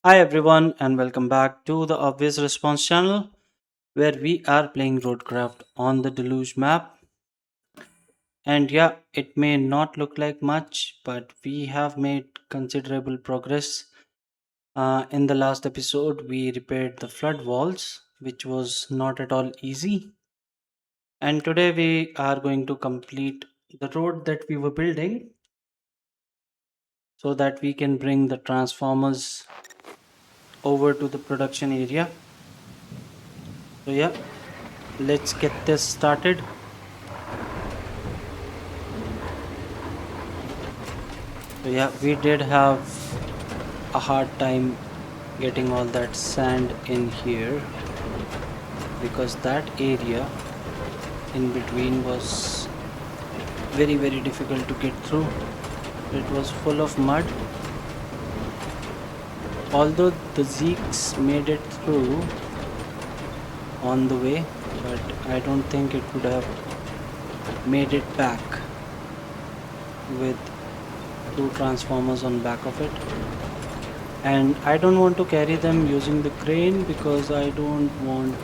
Hi everyone and welcome back to the Obvious Response channel where we are playing RoadCraft on the Deluge map. And yeah, it may not look like much, but we have made considerable progress. In the last episode, we repaired the flood walls, which was not at all easy. And today we are going to complete the road that we were building so that we can bring the transformers over to the production area. So yeah, let's get this started. So yeah, we did have a hard time getting all that sand in here because that area in between was very difficult to get through. It was full of mud. Although the Zeeks made it through on the way, but I don't think it would have made it back with two transformers on back of it. And I don't want to carry them using the crane because I don't want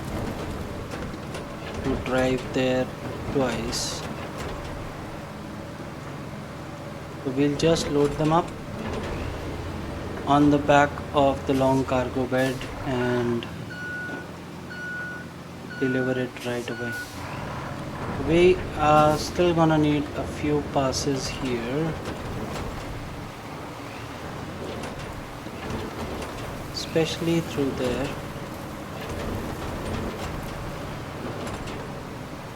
to drive there twice. So we'll just load them up on the back of the long cargo bed and deliver it right away. We are still gonna need a few passes here, especially through there,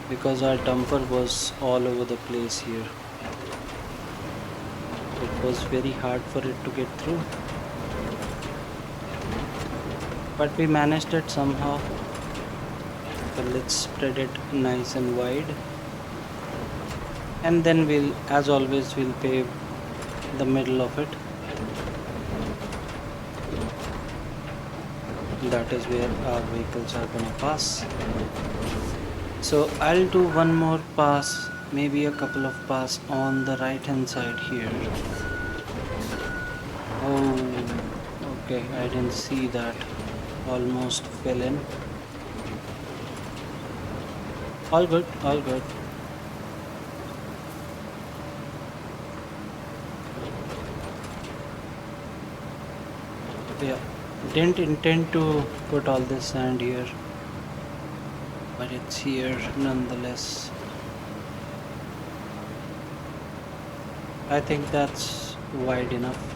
because our dumper was all over the place here. It was very hard for it to get through, but we managed it somehow. So let's spread it nice and wide, and then as always, we'll pave the middle of it. That is where our vehicles are gonna pass. So I'll do one more pass, maybe a couple of pass on the right hand side here. Oh, okay, I didn't see that. Almost fell in. All good, all good. Yeah, didn't intend to put all this sand here, but it's here nonetheless. I think that's wide enough.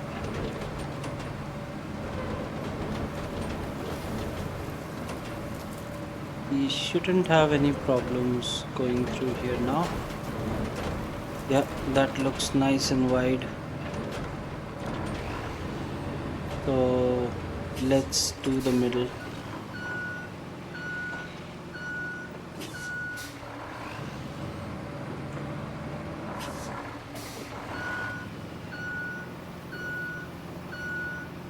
We shouldn't have any problems going through here now. Yeah, that looks nice and wide. So let's do the middle.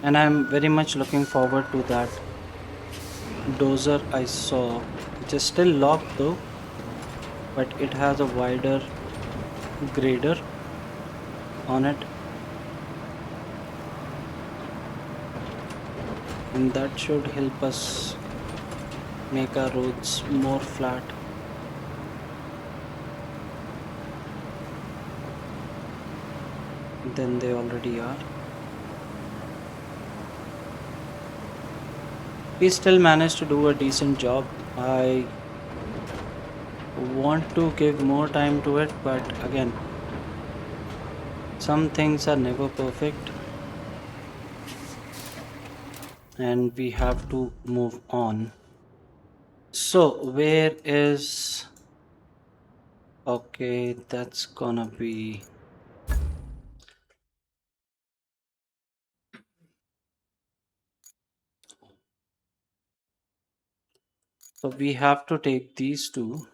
And I'm very much looking forward to that dozer I saw, which is still locked though, but it has a wider grader on it, and that should help us make our roads more flat. Than they already are. We still managed to do a decent job. I want to give more time to it, but again, some things are never perfect and we have to move on. So where is, okay, that's gonna be, so we have to take these two,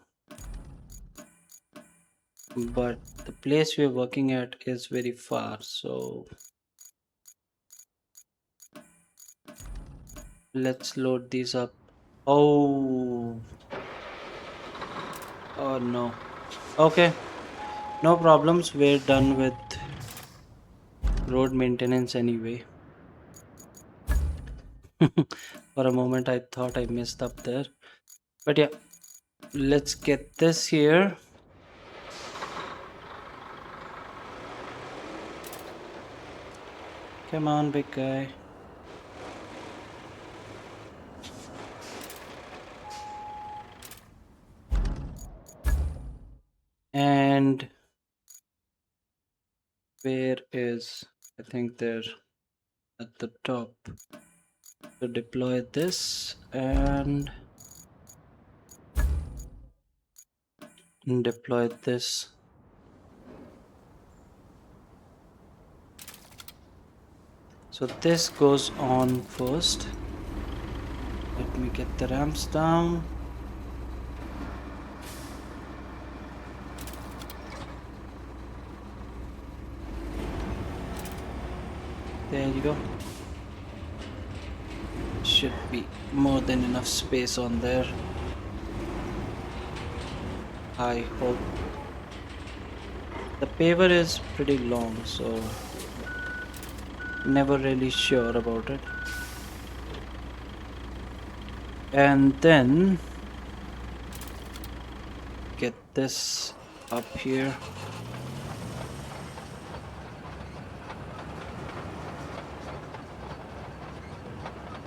but the place we're working at is very far, so let's load these up. Oh, oh no. Okay, no problems. We're done with road maintenance anyway. For a moment, I thought I messed up there. But yeah, let's get this here. Come on, big guy. And where is, I think they're at the top. So deploy this and deploy this. So this goes on first. Let me get the ramps down. There you go. Should be more than enough space on there. I hope. The paver is pretty long, so never really sure about it. And then get this up here.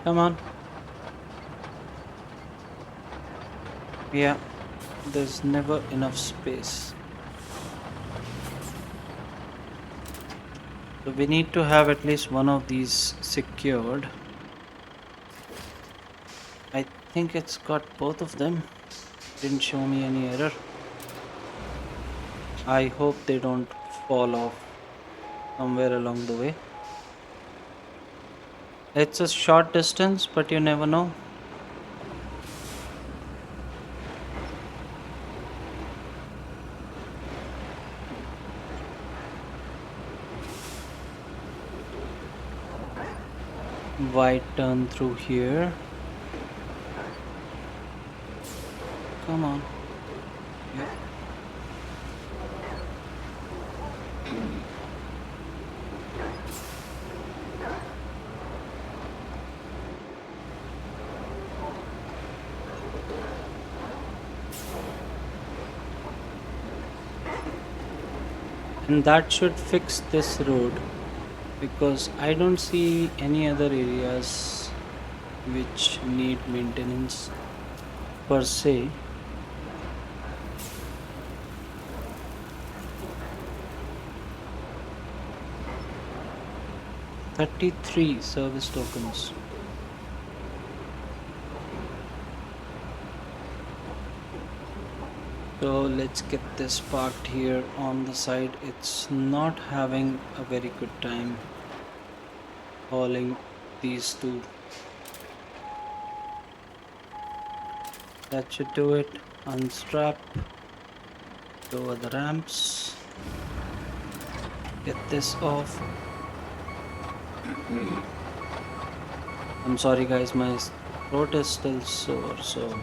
Come on. Yeah, there's never enough space. So we need to have at least one of these secured. I think it's got both of them. Didn't show me any error. I hope they don't fall off somewhere along the way. It's a short distance, but you never know. Wide turn through here. Come on. Yeah. And that should fix this road, because I don't see any other areas which need maintenance per se. $33 service tokens. So let's get this parked here on the side. It's not having a very good time hauling these two. That should do it. Unstrap, lower the ramps, get this off. I'm sorry guys, my throat is still sore, so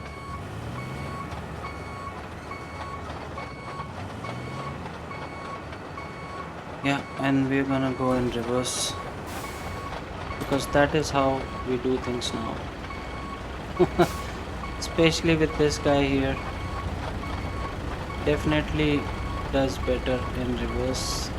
yeah, and we're gonna go in reverse, because that is how we do things now. Especially with this guy here, definitely does better in reverse.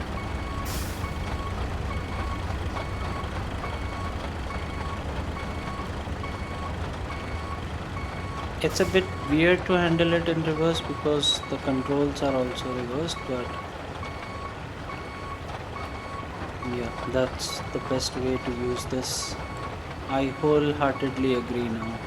It's a bit weird to handle it in reverse because the controls are also reversed, but yeah, that's the best way to use this. I wholeheartedly agree now.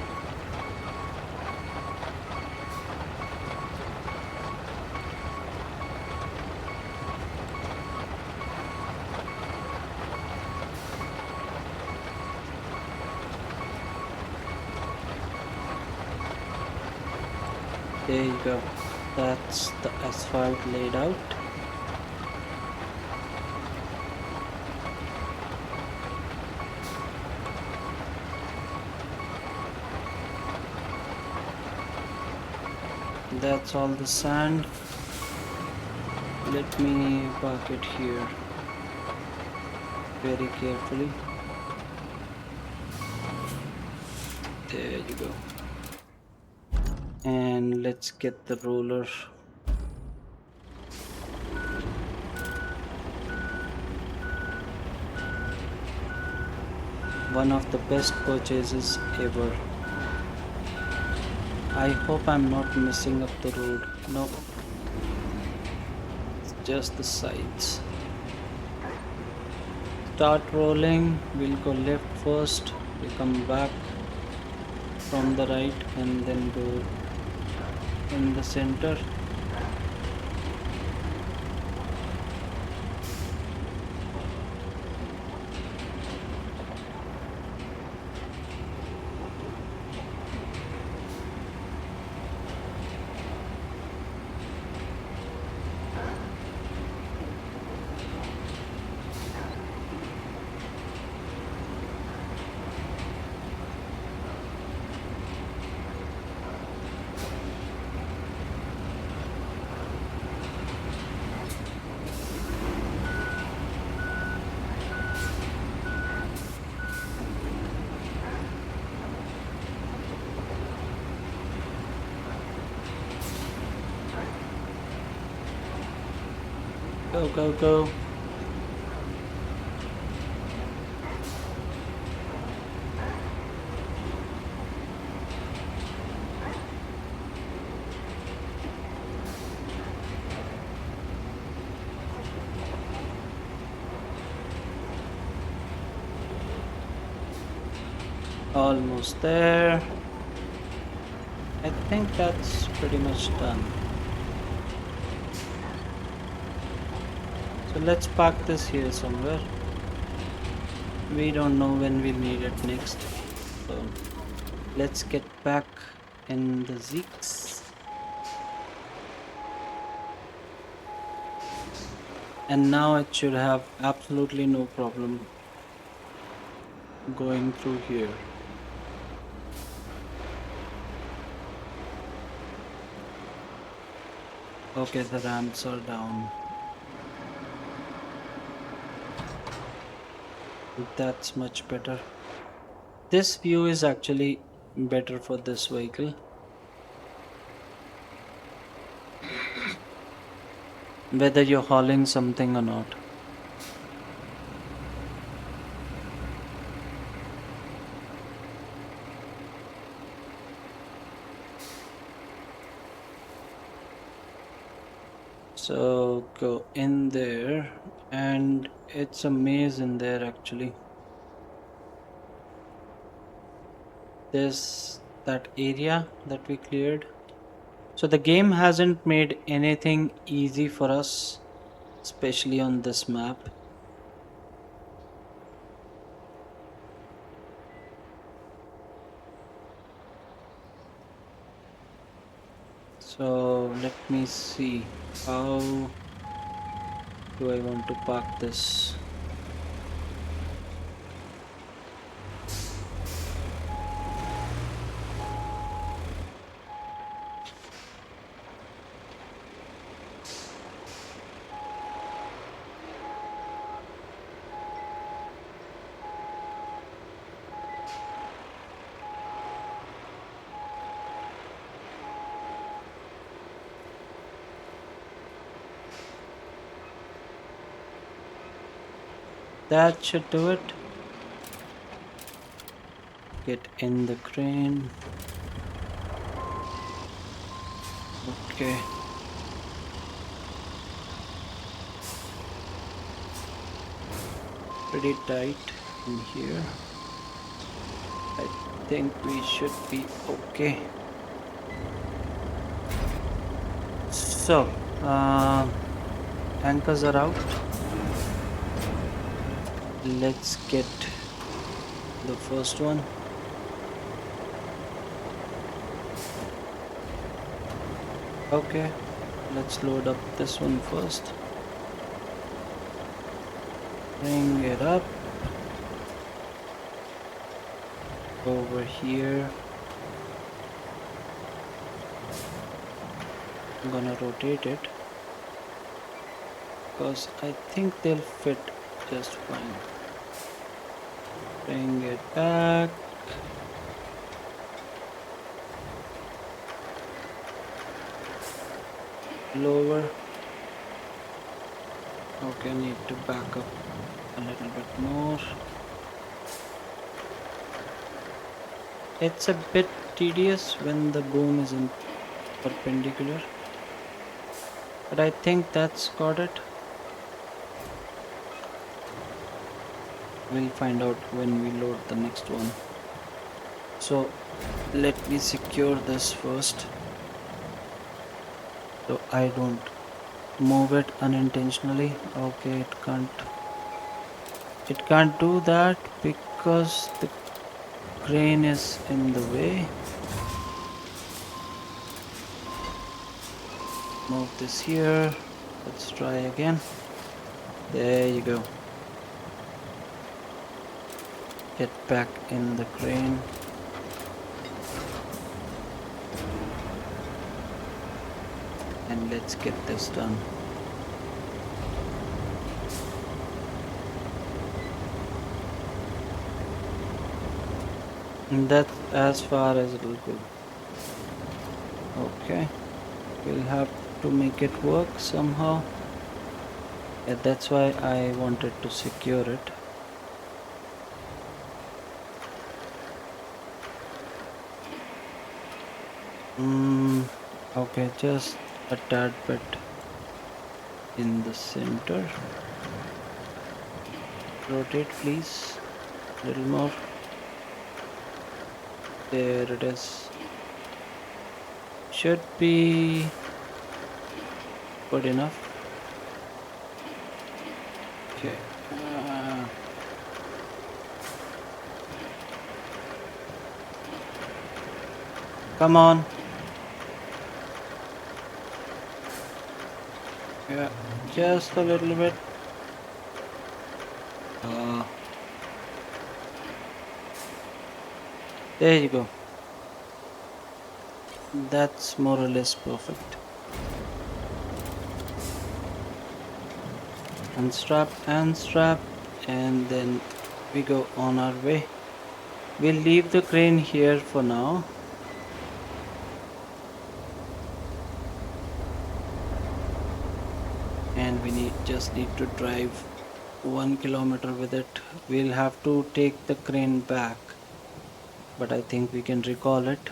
There you go. That's the asphalt laid out. That's all the sand. Let me park it here very carefully. There you go. And let's get the roller. One of the best purchases ever. I hope I'm not messing up the road. No, it's just the sides. Start rolling. We'll go left first. We come back from the right and then go in the center. Go, go, go. Almost there. I think that's pretty much done. So let's park this here somewhere. We don't know when we'll need it next. So let's get back in the Zeeks. And now it should have absolutely no problem going through here. Okay, the ramps are down. That's much better. This view is actually better for this vehicle. Whether you're hauling something or not. So go in there, and it's a maze in there actually. There's that area that we cleared. So the game hasn't made anything easy for us, especially on this map. So let me see, how do I want to park this? That should do it. Get in the crane. Okay. Pretty tight in here. I think we should be okay. So, anchors are out. Let's get the first one. Okay, let's load up this one first. Bring it up over here. I'm gonna rotate it because I think they'll fit just fine. Bring it back. lower. Okay, I need to back up a little bit more. It's a bit tedious when the boom isn't perpendicular, but I think that's got it. We'll find out when we load the next one. So let me secure this first so I don't move it unintentionally. Okay, it can't do that because the crane is in the way. Move this here. Let's try again. There you go. Get back in the crane. And let's get this done. And that's as far as it'll go. Okay, we'll have to make it work somehow. Yeah, that's why I wanted to secure it. Okay, just a tad bit in the center. Rotate, please. A little more. There it is. Should be good enough. Okay. Come on. Yeah, just a little bit. There you go. That's more or less perfect. Unstrap and strap, and then we go on our way. We'll leave the crane here for now. And we just need to drive 1 kilometer with it. We'll have to take the crane back, but I think we can recall it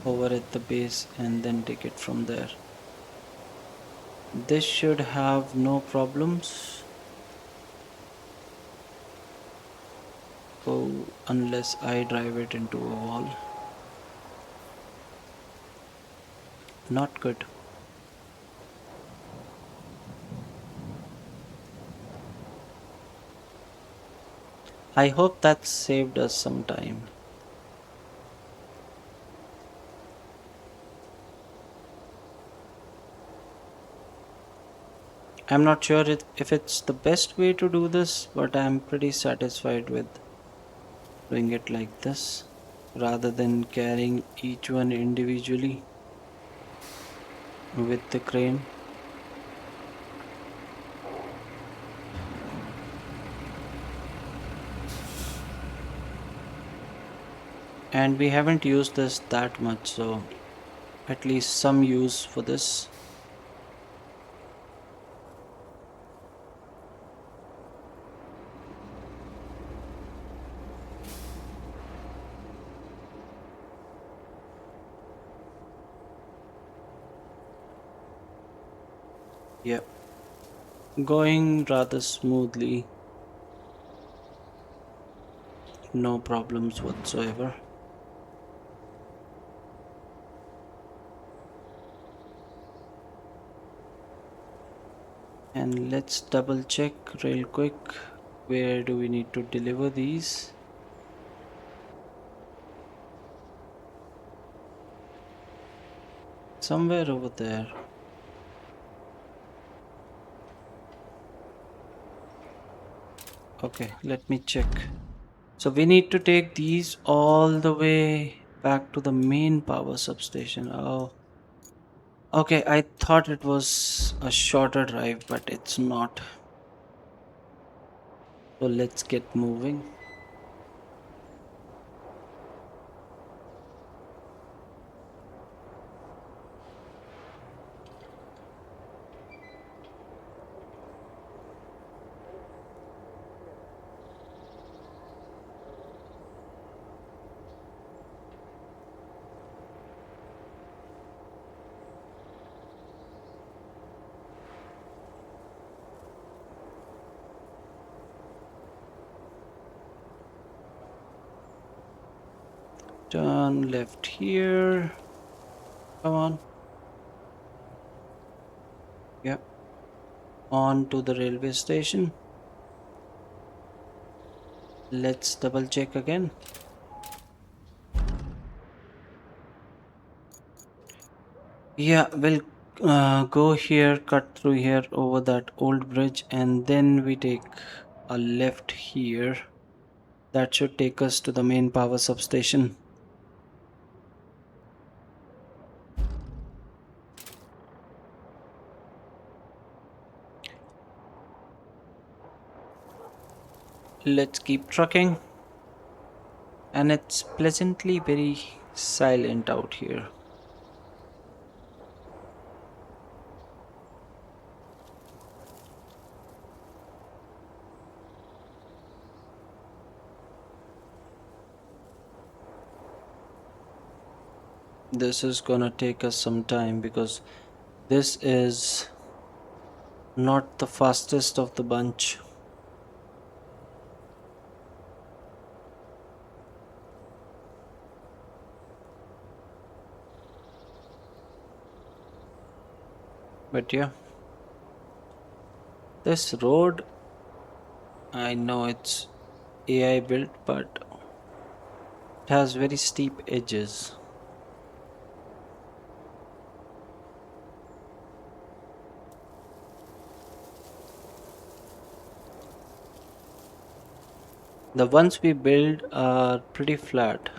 over at the base and then take it from there. This should have no problems. Oh, unless I drive it into a wall. Not good. I hope that saved us some time. I'm not sure if it's the best way to do this, but I'm pretty satisfied with doing it like this rather than carrying each one individually with the crane. And we haven't used this that much, so at least some use for this. Yep, going rather smoothly, no problems whatsoever. And let's double check real quick, where do we need to deliver these? Somewhere over there. Okay, let me check. So we need to take these all the way back to the main power substation. Oh, okay, I thought it was a shorter drive, but it's not. So let's get moving. Turn left here. Come on. Yeah. On to the railway station. Let's double check again. Yeah, we'll go here, cut through here over that old bridge, and then we take a left here. That should take us to the main power substation. Let's keep trucking. And it's pleasantly very silent out here. This is gonna take us some time because this is not the fastest of the bunch. But yeah, this road, I know it's AI built, but it has very steep edges. The ones we build are pretty flat.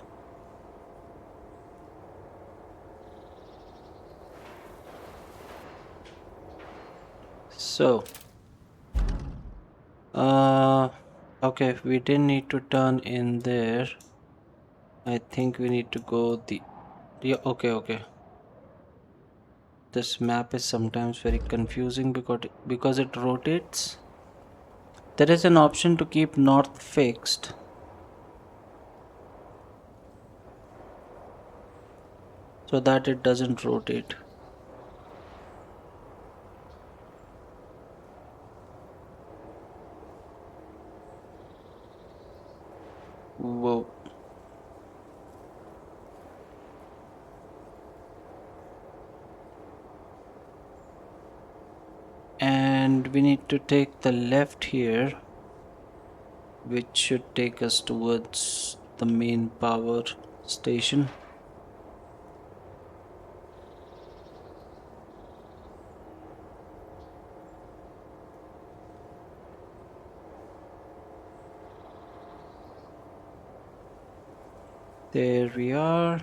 So, uh, okay, we didn't need to turn in there. I think we need to go the, yeah, okay. This map is sometimes very confusing because it rotates. There is an option to keep north fixed, so that it doesn't rotate. Whoa. And we need to take the left here, which should take us towards the main power station. There we are.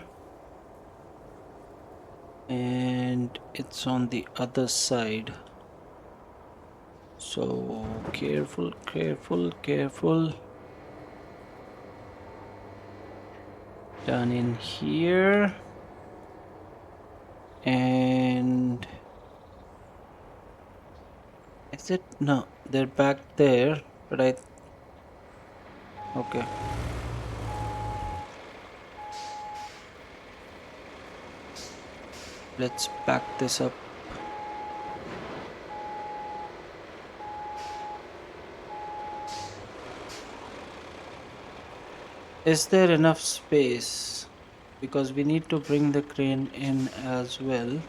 And it's on the other side. So careful. Turn in here. And is it? No, they're back there. But okay. Let's back this up. Is there enough space? Because we need to bring the crane in as well.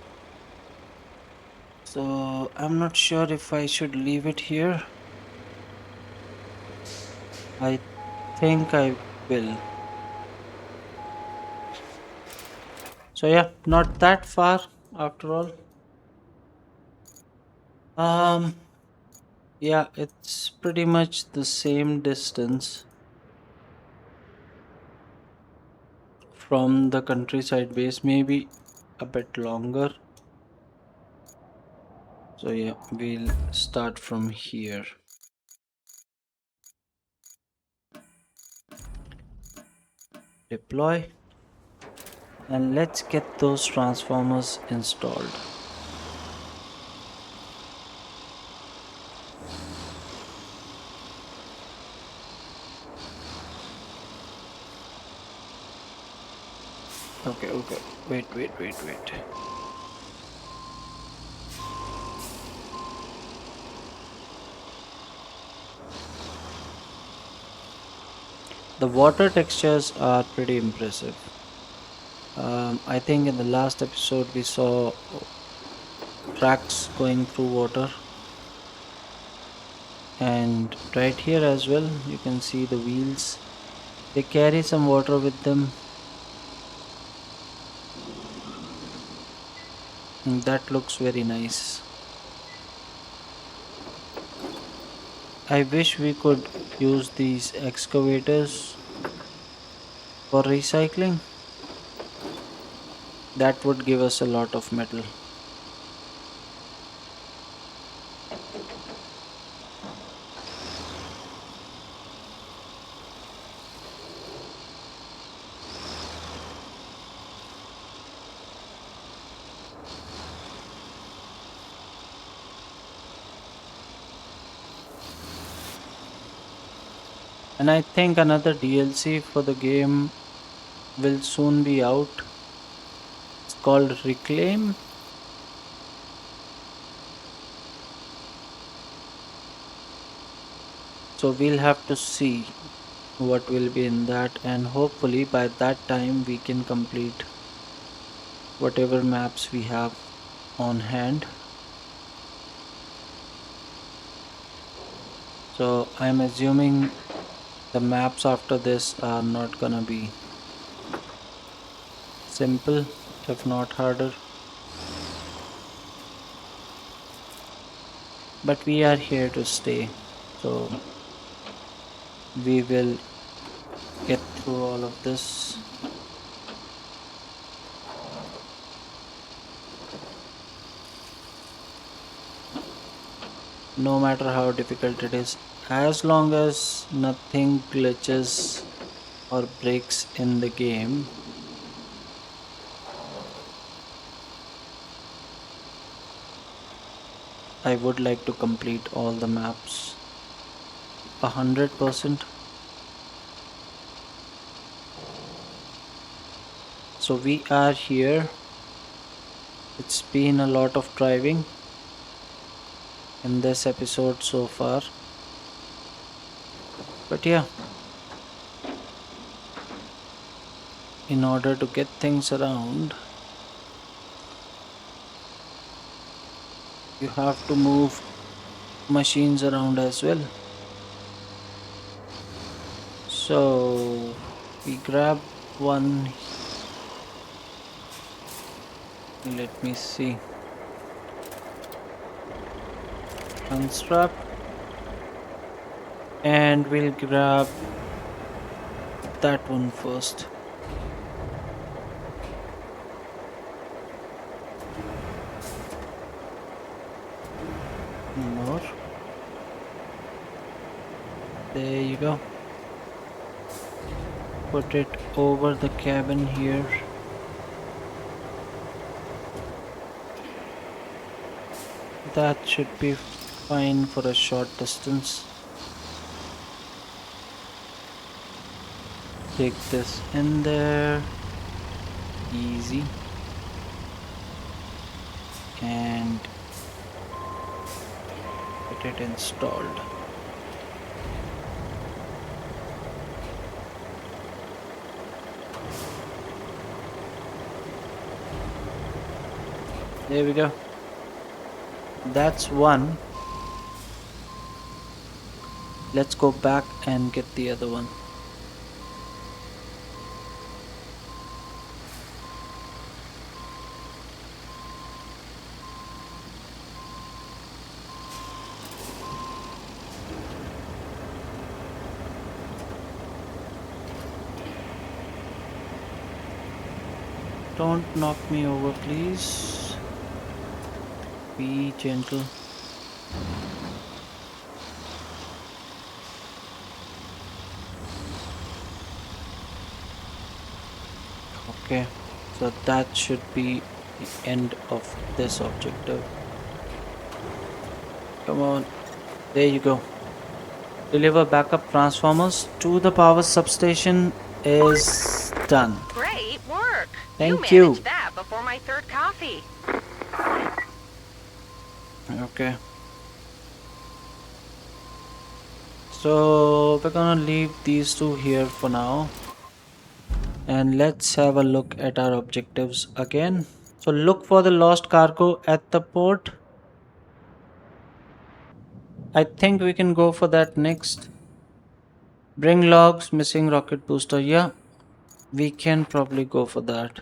So I'm not sure if I should leave it here. I think I will. So yeah, not that far after all. Um yeah, it's pretty much the same distance from the countryside base, maybe a bit longer. So yeah, we'll start from here. Deploy, and let's get those transformers installed. Okay. Wait. The water textures are pretty impressive. I think in the last episode we saw tracks going through water, and right here as well you can see the wheels. They carry some water with them. That looks very nice. I wish we could use these excavators for recycling. That would give us a lot of metal. And I think another DLC for the game will soon be out. It's called Reclaim. So we'll have to see what will be in that, and hopefully by that time we can complete whatever maps we have on hand. So I'm assuming the maps after this are not gonna be simple, if not harder. But we are here to stay, so we will get through all of this. No matter how difficult it is, as long as nothing glitches or breaks in the game. I would like to complete all the maps 100%. So we are here. It's been a lot of driving in this episode so far, but yeah, in order to get things around you have to move machines around as well. So we grab one. Let me see. Unstrap, and we'll grab that one first. More. There you go. Put it over the cabin here. That should be fine for a short distance. Take this in there. Easy. And get it installed. There we go. That's one. Let's go back and get the other one. Don't knock me over, please. Be gentle. Okay, so that should be the end of this objective. Come on, there you go. Deliver backup transformers to the power substation is done. Great work. Thank you you. managed that before my third coffee. Okay. So we're gonna leave these two here for now. And let's have a look at our objectives again. So look for the lost cargo at the port. I think we can go for that next. Bring logs, missing rocket booster. Yeah, we can probably go for that.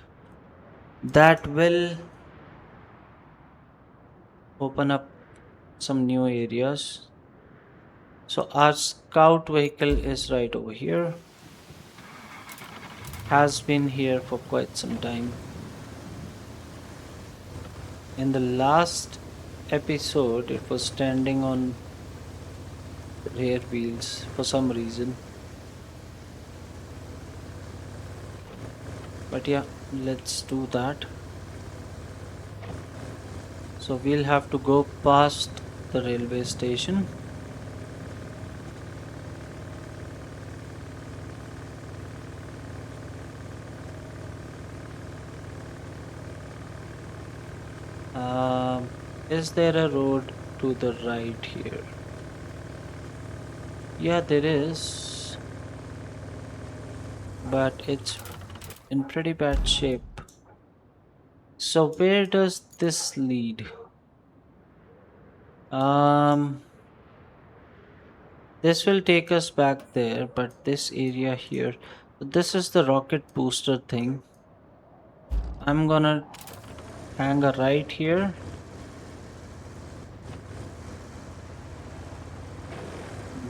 That will open up some new areas. So our scout vehicle is right over here. Has been here for quite some time. In the last episode, it was standing on rear wheels for some reason. But yeah, let's do that. So we'll have to go past the railway station. Is there a road to the right here? Yeah, there is, but it's in pretty bad shape. So where does this lead? Um, this will take us back there, but this area here, this is the rocket booster thing. I'm gonna hang a right here.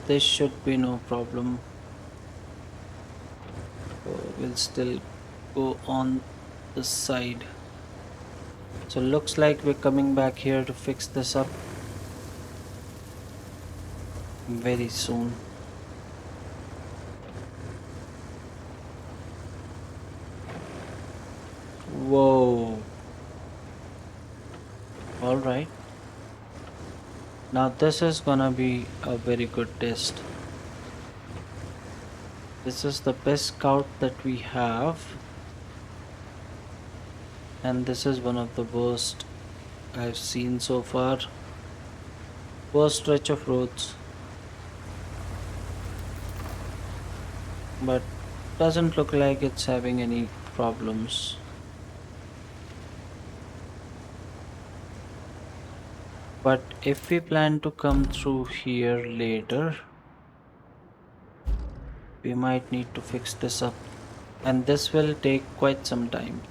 This should be no problem. So we'll still go on the side. So looks like we're coming back here to fix this up very soon. Whoa. All right. Now this is gonna be a very good test. This is the best scout that we have. And this is one of the worst I've seen so far. Worst stretch of roads. But doesn't look like it's having any problems. But if we plan to come through here later, we might need to fix this up. And this will take quite some time.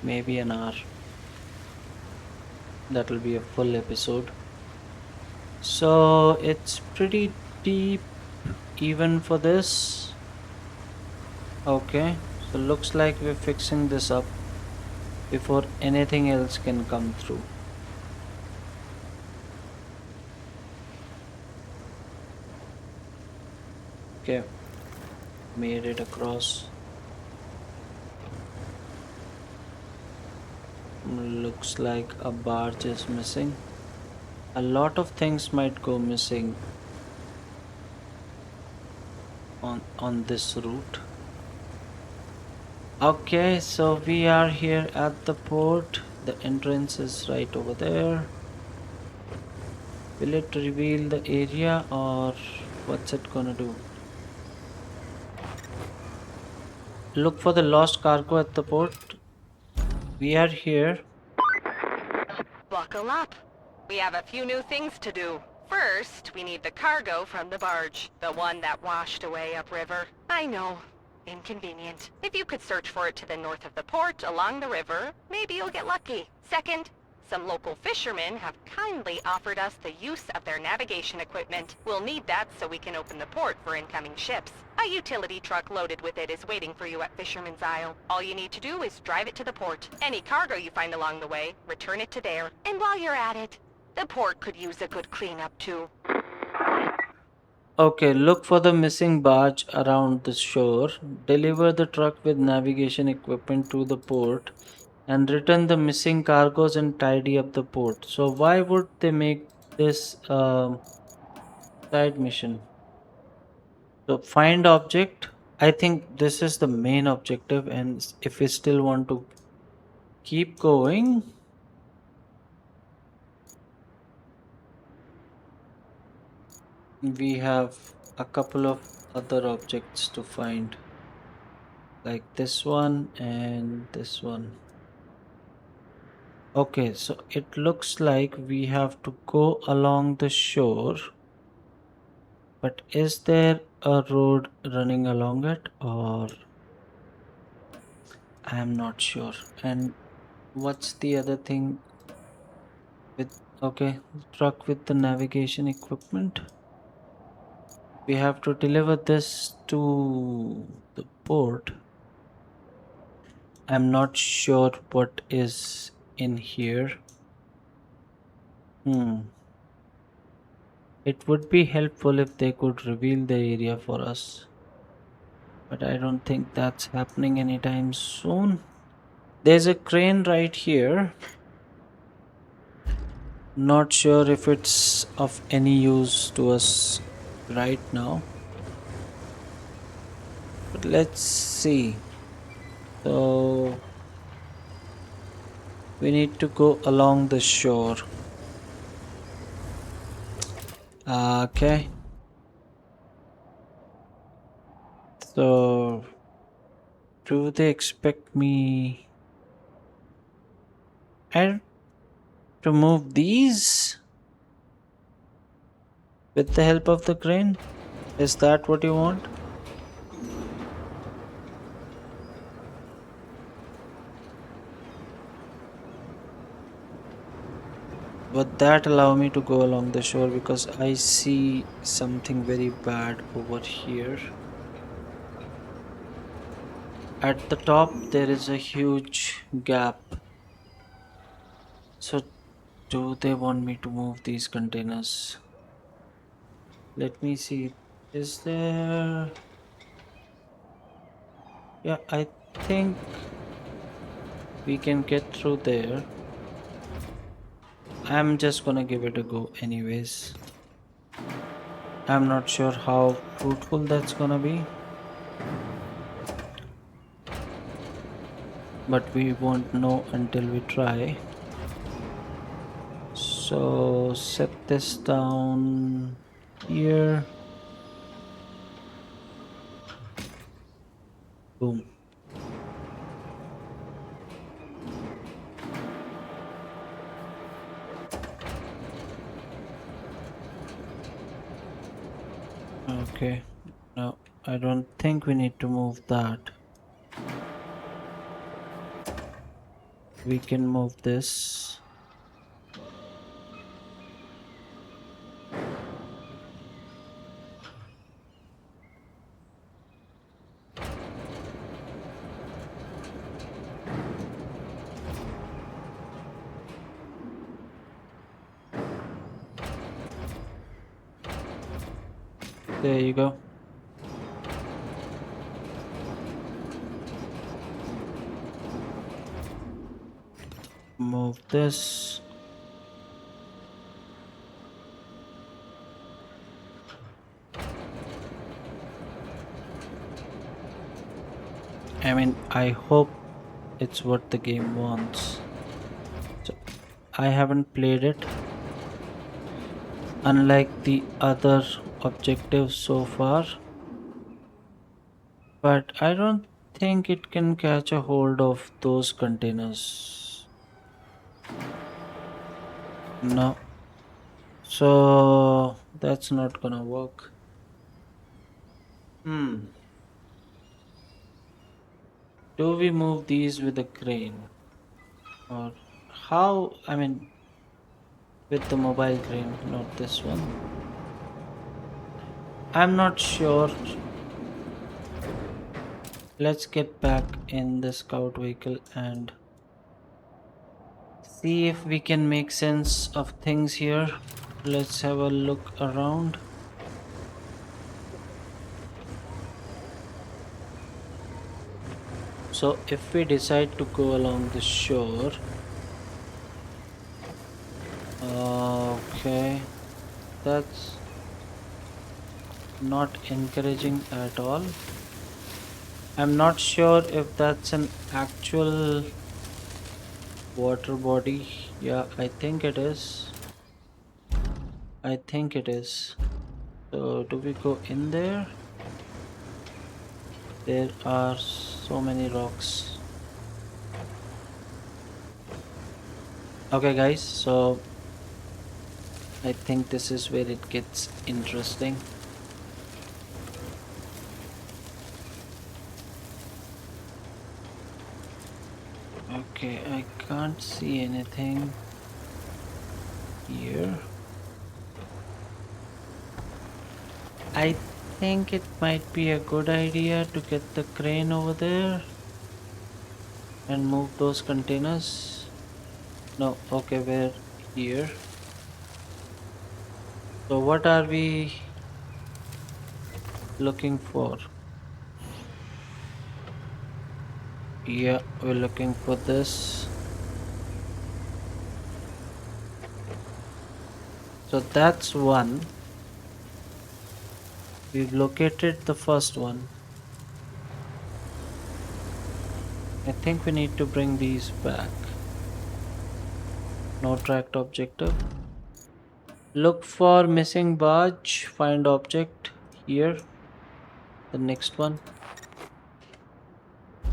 Maybe an hour. That'll be a full episode. So it's pretty deep even for this. Okay, so looks like we're fixing this up before anything else can come through. Okay, made it across. Looks like a barge is missing. A lot of things might go missing on this route. Okay, so we are here at the port. The entrance is right over there. Will it reveal the area or what's it gonna do? Look for the lost cargo at the port. We are here. Buckle up. We have a few new things to do. First, we need the cargo from the barge, the one that washed away upriver. I know. Inconvenient. If you could search for it to the north of the port along the river, maybe you'll get lucky. Second, some local fishermen have kindly offered us the use of their navigation equipment. We'll need that so we can open the port for incoming ships. A utility truck loaded with it is waiting for you at Fisherman's Isle. All you need to do is drive it to the port. Any cargo you find along the way, return it to there. And while you're at it, the port could use a good cleanup too. Okay, look for the missing barge around the shore. Deliver the truck with navigation equipment to the port and return the missing cargoes and tidy up the port. So why would they make this side mission? So find object. I think this is the main objective, and if we still want to keep going, we have a couple of other objects to find. like this one and this one. Okay, so it looks like we have to go along the shore, but is there a road running along it, or I am not sure. And what's the other thing with, okay, the truck with the navigation equipment? We have to deliver this to the port. I'm not sure what is in here. Hmm. It would be helpful if they could reveal the area for us, but I don't think that's happening anytime soon. There's a crane right here. Not sure if it's of any use to us right now, but let's see. So we need to go along the shore. Okay, so do they expect me I- to move these with the help of the crane? Is that what you want? Would that allow me to go along the shore? Because I see something very bad over here. At the top, there is a huge gap. So, do they want me to move these containers? Let me see. Is there. Yeah, I think we can get through there. I'm just gonna give it a go, anyways. I'm not sure how fruitful that's gonna be, but we won't know until we try. So set this down here. Boom. Okay. No, I don't think we need to move that. We can move this. There you go. Move this. I mean, I hope it's what the game wants. So I haven't played it, unlike the other objectives so far, but I don't think it can catch a hold of those containers. No. So that's not gonna work. Hmm. Do we move these with a crane? Or how? I mean, with the mobile crane, not this one. I'm not sure. Let's get back in the scout vehicle and see if we can make sense of things here. Let's have a look around. So, if we decide to go along the shore, okay, that's not encouraging at all. I'm not sure if that's an actual water body. Yeah, I think it is. I think it is. So, do we go in there? There are So many rocks. Okay, guys, so I think this is where it gets interesting. Okay, I can't see anything here. I think it might be a good idea to get the crane over there and move those containers. No, okay, we're here. So, what are we looking for? Yeah, we're looking for this. So, that's one. We've located the first one. I think we need to bring these back. No tracked objective. Look for missing barge. Find object here. The next one.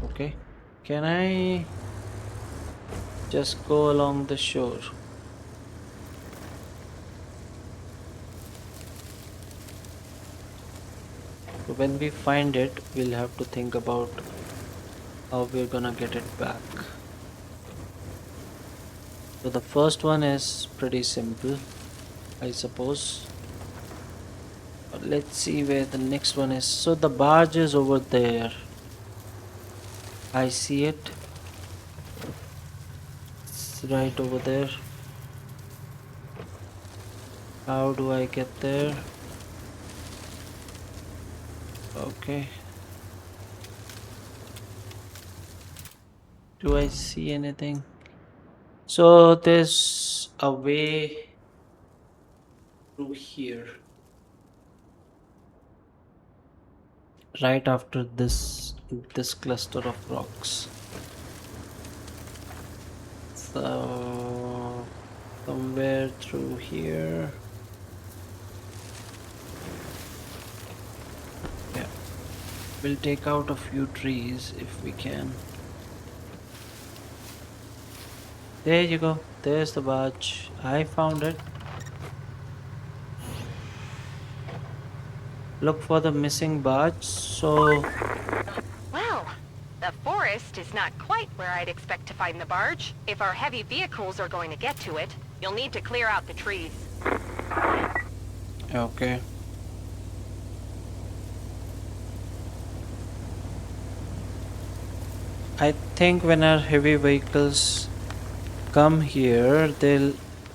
Okay. Can I just go along the shore? So when we find it, we'll have to think about how we're gonna get it back. So the first one is pretty simple, I suppose. But let's see where the next one is. So the barge is over there. I see it. It's right over there. How do I get there? Okay. Do I see anything? So there's a way through here. Right after this cluster of rocks. So somewhere through here. Yeah. We'll take out a few trees if we can. There you go. There's the barge. I found it. Look for the missing barge. So Well, the forest is not quite where I'd expect to find the barge. If our heavy vehicles are going to get to it, you'll need to clear out the trees. okay. I think when our heavy vehicles come here, they'll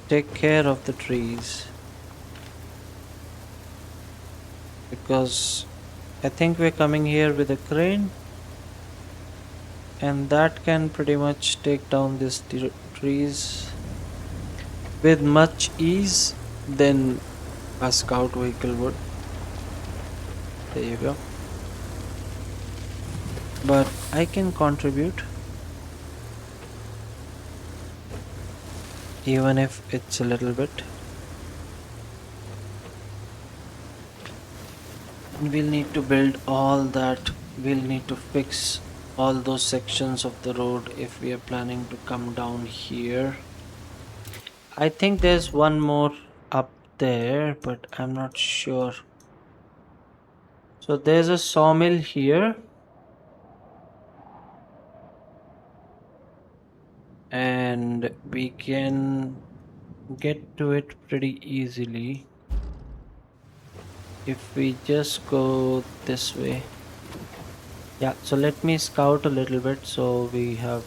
take care of the trees. Because I think we're coming here with a crane, and that can pretty much take down these trees with much ease than a scout vehicle would. There you go. But I can contribute, even if it's a little bit. And we'll need to build all that. We'll need to fix all those sections of the road if we are planning to come down here. I think there's one more up there, but I'm not sure. So there's a sawmill here, and we can get to it pretty easily if we just go this way. Yeah, so let me scout a little bit so we have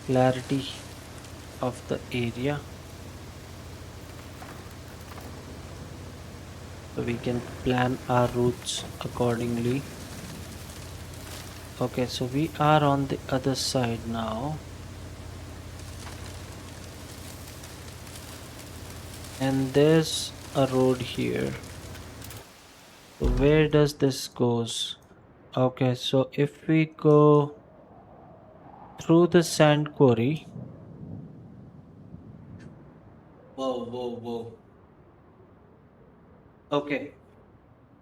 clarity of the area, so we can plan our routes accordingly. Okay, so we are on the other side now, and there's a road here. So where does this goes? Okay, so if we go through the sand quarry. Whoa, whoa, whoa. Okay,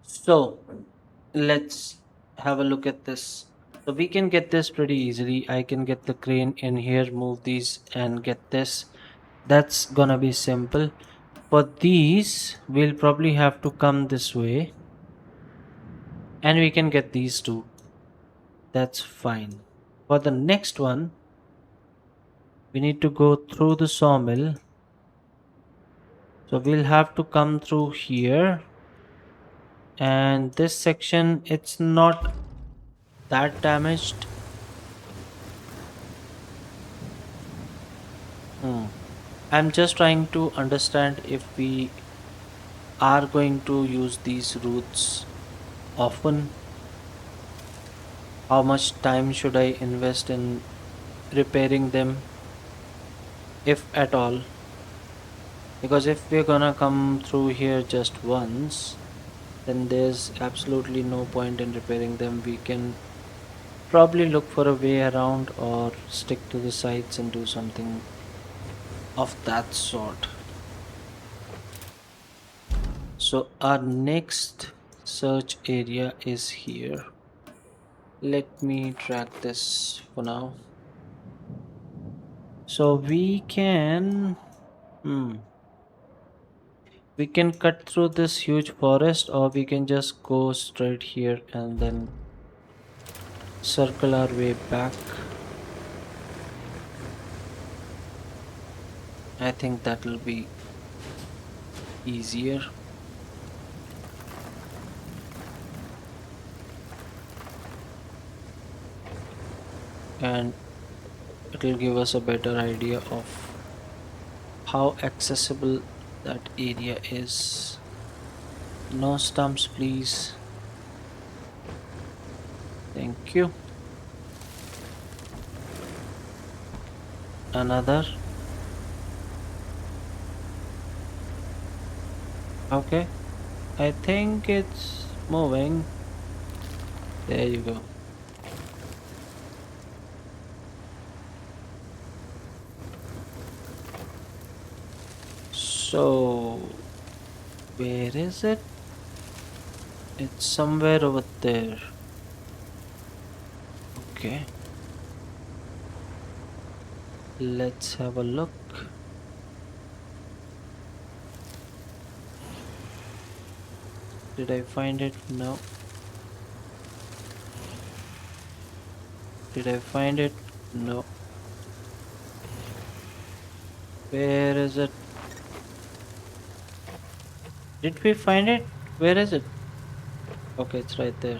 so let's have a look at this. So we can get this pretty easily. I can get the crane in here, move these and get this. That's gonna be simple. For these, we'll probably have to come this way and we can get these two. That's fine. For the next one, we need to go through the sawmill. So we'll have to come through here. And this section, it's not that damaged. Hmm. I'm just trying to understand if we are going to use these routes often. How much time should I invest in repairing them, if at all? Because if we're gonna come through here just once, then there's absolutely no point in repairing them. We can probably look for a way around or stick to the sides and do something of that sort. So our next search area is here. Let me track this for now. So we can cut through this huge forest, or we can just go straight here and then circle our way back. I think that'll be easier. And it'll give us a better idea of how accessible that area is. No stumps, please. Thank you. Another. Okay. I think it's moving. There you go. So, where is it? It's somewhere over there. Okay. Let's have a look. Did I find it? No. Did I find it? No. Where is it? Did we find it? Where is it? Okay, it's right there.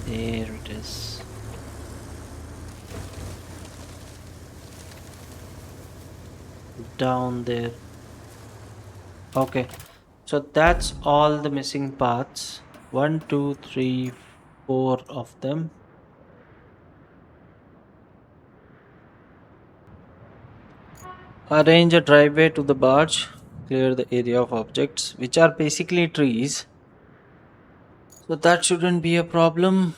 There it is. Down there. Okay, so that's all the missing parts. One, two, three, four of them. Arrange a driveway to the barge. Clear the area of objects, which are basically trees. So that shouldn't be a problem.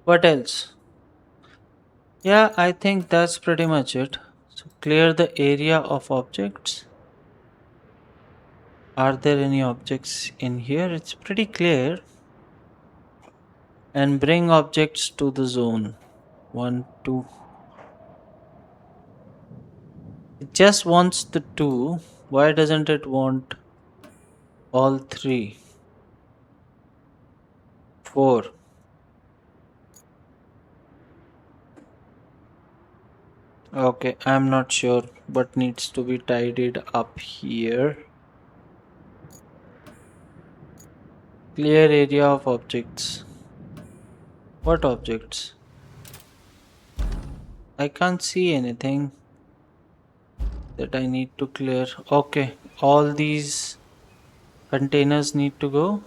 What else? Yeah, I think that's pretty much it. So clear the area of objects. Are there any objects in here? It's pretty clear. And bring objects to the zone. One, two. It just wants the two. Why doesn't it want all three? Four. Okay, I'm not sure what needs to be tidied up here. Clear area of objects. What objects? I can't see anything that I need to clear. Okay, all these containers need to go.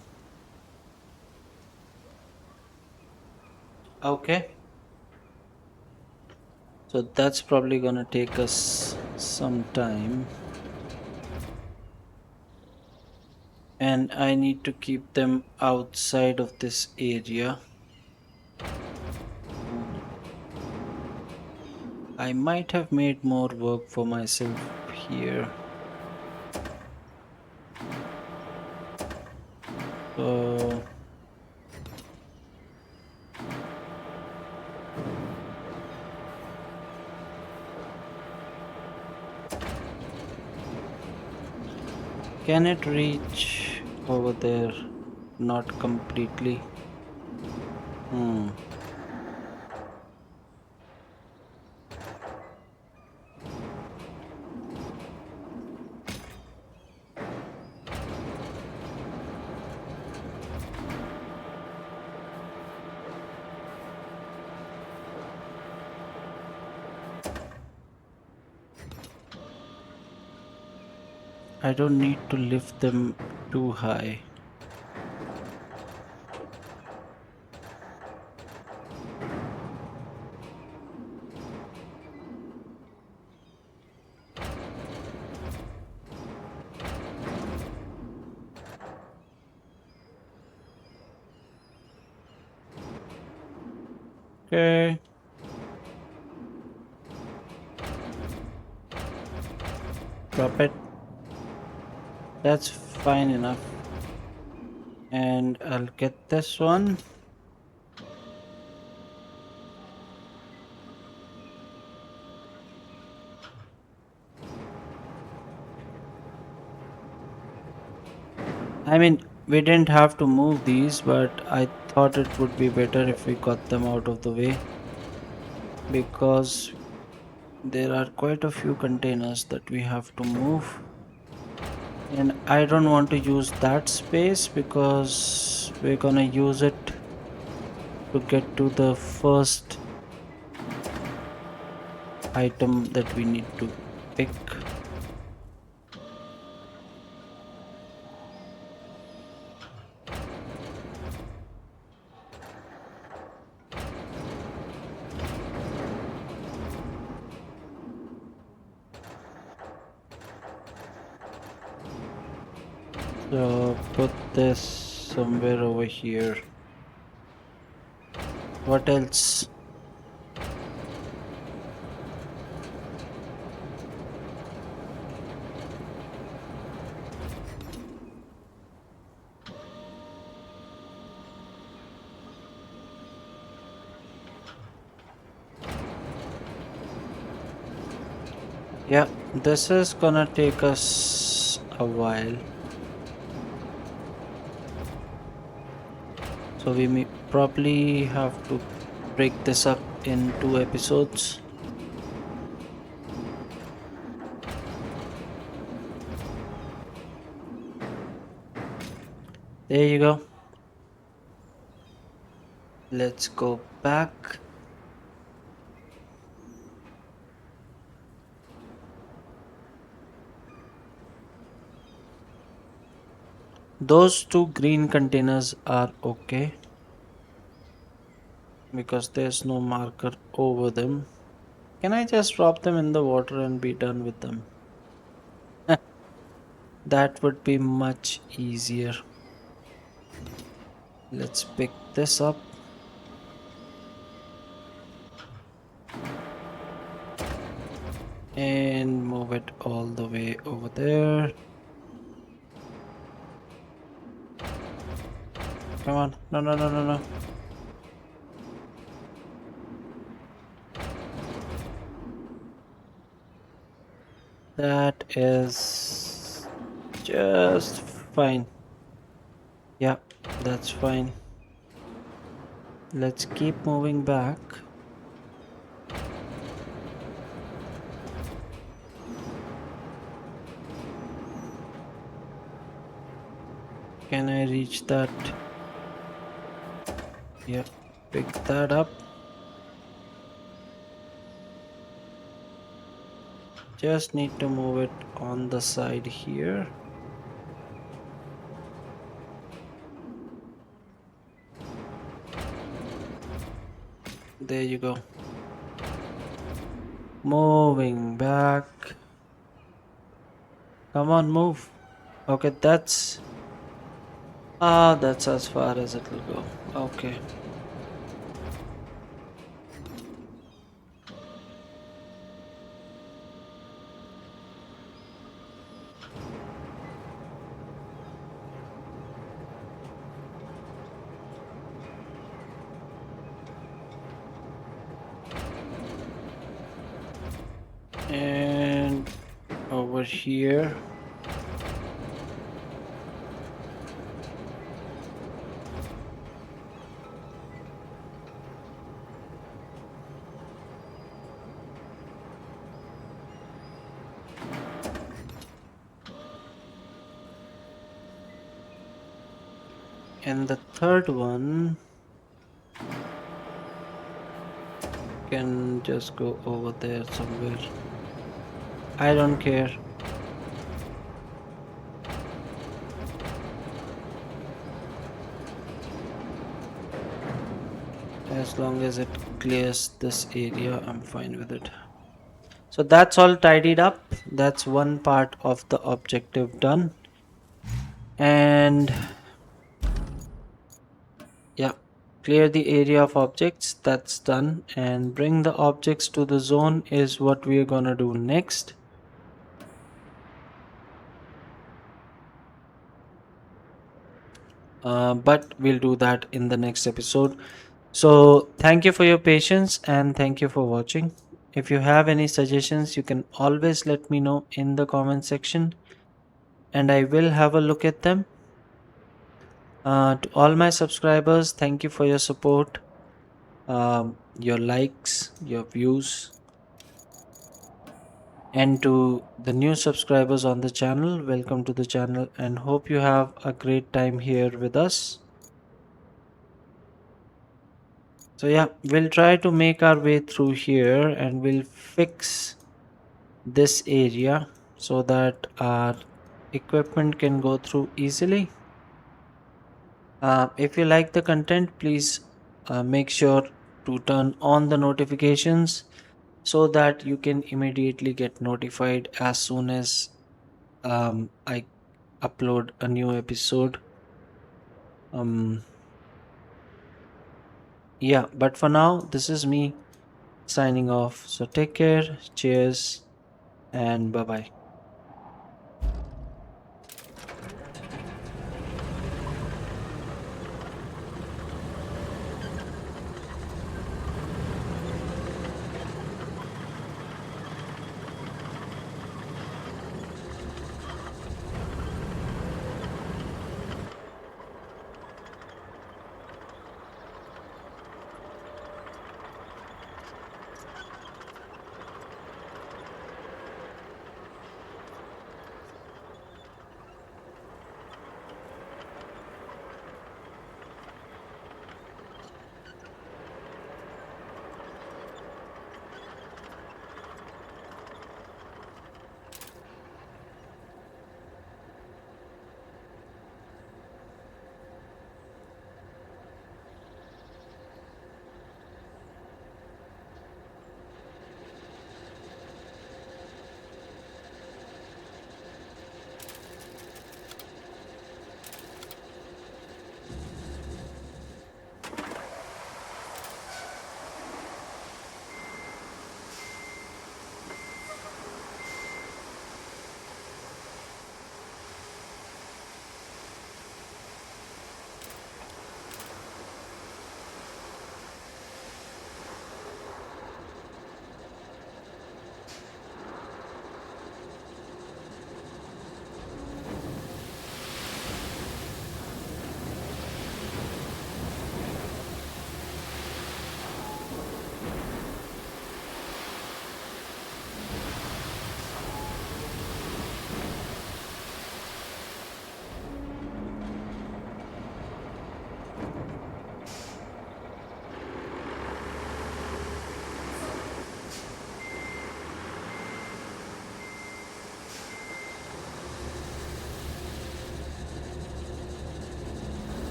Okay, so that's probably gonna take us some time. And I need to keep them outside of this area. I might have made more work for myself here. So Can it reach over there? Not completely. Hmm. I don't need to lift them too high. Okay, drop it. That's fine enough. And I'll get this one. I mean, we didn't have to move these, but I thought it would be better if we got them out of the way because there are quite a few containers that we have to move. And I don't want to use that space because we're gonna use it to get to the first item that we need to pick. So put this somewhere over here. What else? Yeah, this is gonna take us a while. So we may probably have to break this up in 2 episodes. There you go. Let's go back. Those two green containers are okay because there's no marker over them. Can I just drop them in the water and be done with them? That would be much easier. Let's pick this up. And move it all the way over there. Come on. No, no, no, no, no. That is just fine. Yeah, that's fine. Let's keep moving back. Can I reach that? Yeah, pick that up. Just need to move it on the side here. There you go. Moving back. Come on, move. Okay, that's that's as far as it will go. Okay. And over here. And the third one can just go over there somewhere. I don't care. As long as it clears this area, I'm fine with it. So that's all tidied up. That's one part of the objective done. And yeah, clear the area of objects. That's done. And bring the objects to the zone is what we're gonna do next. But we'll do that in the next episode. So, thank you for your patience and thank you for watching. If you have any suggestions, you can always let me know in the comment section and I will have a look at them. To all my subscribers, thank you for your support, your likes, your views, and to the new subscribers on the channel, welcome to the channel and hope you have a great time here with us. So yeah, we'll try to make our way through here and we'll fix this area so that our equipment can go through easily. If you like the content, please make sure to turn on the notifications so that you can immediately get notified as soon as I upload a new episode. Um, yeah, but for now, this is me signing off. So take care, cheers, and bye bye.